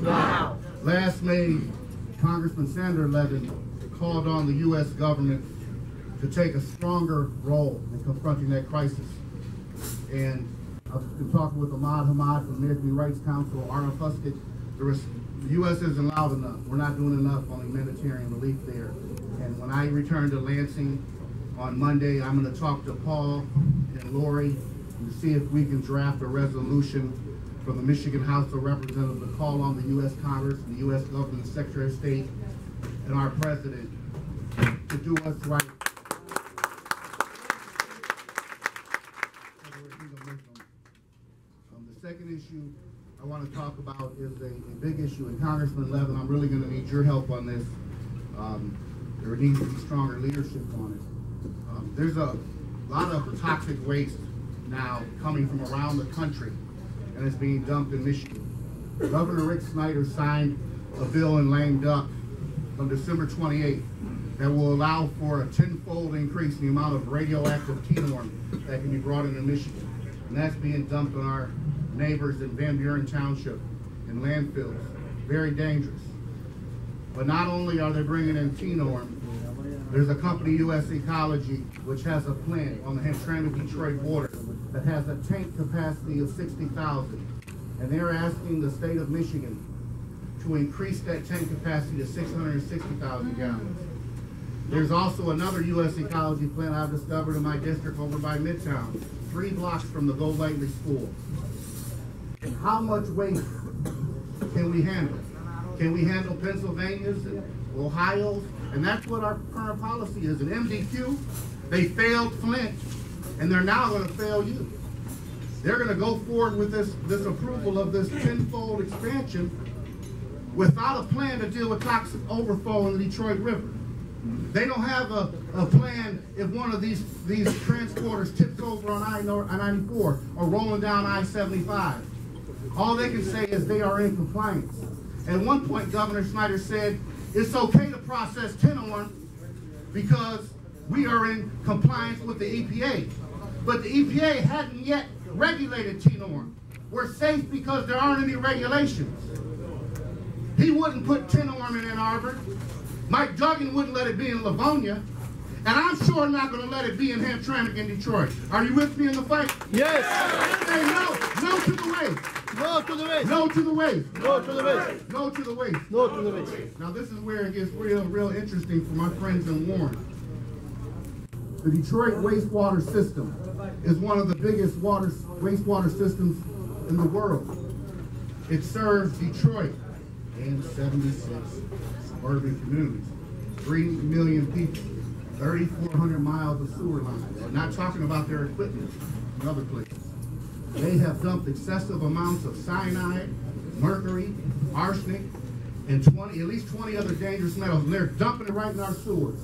Wow. Last May, Congressman Senator Levin called on the U.S. government to take a stronger role in confronting that crisis. And I've been talking with Ahmad Hamad from the American Rights Council, Arnold Huskett. The U.S. isn't loud enough. We're not doing enough on humanitarian relief there. And when I return to Lansing on Monday, I'm going to talk to Paul and Lori to see if we can draft a resolution from the Michigan House of Representatives to call on the U.S. Congress and the U.S. government, the Secretary of State, and our President to do what's right. The second issue I want to talk about is a big issue, and Congressman Levin, I'm really going to need your help on this. There needs to be stronger leadership on it. There's a lot of toxic waste now coming from around the country, and it's being dumped in Michigan. Governor Rick Snyder signed a bill in lame duck on December 28th that will allow for a 10-fold increase in the amount of radioactive T-norm that can be brought into Michigan. And that's being dumped on our neighbors in Van Buren Township in landfills. Very dangerous. But not only are they bringing in T-norm, there's a company, U.S. Ecology, which has a plant on the Hamtramck-Detroit border that has a tank capacity of 60,000. And they're asking the state of Michigan to increase that tank capacity to 660,000 gallons. There's also another U.S. Ecology plant I've discovered in my district over by Midtown, 3 blocks from the Go Lightly School. And how much waste can we handle? Can we handle Pennsylvania's and Ohio's? And that's what our current policy is. In MDQ, they failed Flint, and they're now going to fail you. They're going to go forward with this approval of this 10-fold expansion without a plan to deal with toxic overflow in the Detroit River. They don't have a plan if one of these transporters tips over on I-94 or rolling down I-75. All they can say is they are in compliance. At one point, Governor Snyder said, it's okay to process T-norm because we are in compliance with the EPA. But the EPA hadn't yet regulated T-norm. We're safe because there aren't any regulations. He wouldn't put T-norm in Ann Arbor. Mike Duggan wouldn't let it be in Livonia. And I'm sure not going to let it be in Hamtramck in Detroit. Are you with me in the fight? Yes. Hey, no to the waste. No to the waste. No to the waste. No to the waste. No to the waste. No to the waste. Now this is where it gets real interesting for my friends in Warren. The Detroit wastewater system is one of the biggest wastewater systems in the world. It serves Detroit and 76 suburban communities, 3 million people, 3,400 miles of sewer lines. We're not talking about their equipment in other places. They have dumped excessive amounts of cyanide, mercury, arsenic, and at least 20 other dangerous metals, and they're dumping it right in our sewers.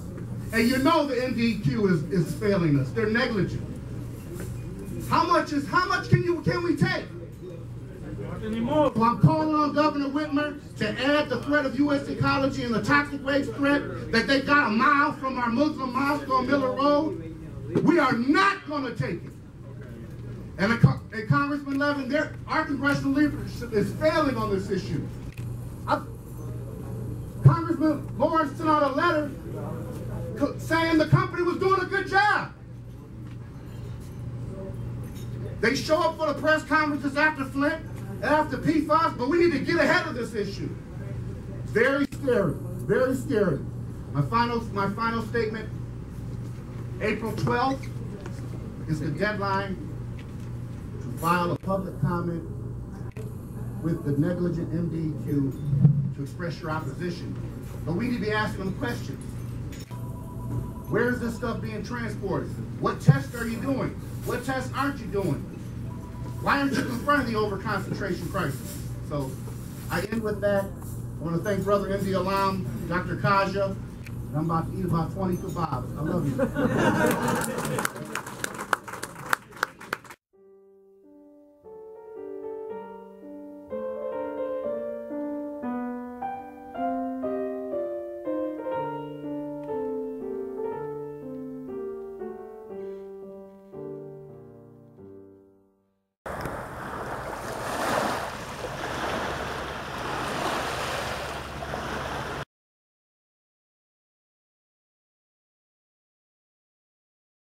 And you know the MDQ is failing us. They're negligent. How much can we take? Well, I'm calling on Governor Whitmer to add the threat of U.S. Ecology and the toxic waste threat that they got a mile from our Muslim mosque on Miller Road. We are not going to take it. And Congressman Levin, our congressional leadership is failing on this issue. Congressman Lawrence sent out a letter saying the company was doing a good job. They show up for the press conferences after Flint, after PFAS, but we need to get ahead of this issue. Very scary, very scary. My final statement, April 12th is the deadline to file a public comment with the negligent MDQ to express your opposition. But we need to be asking them questions. Where is this stuff being transported? What tests are you doing? What tests aren't you doing? Why aren't you confronting the overconcentration crisis? So I end with that. I want to thank Brother MD Alam, Dr. Kaja. I'm about to eat about 20 kebabs. I love you.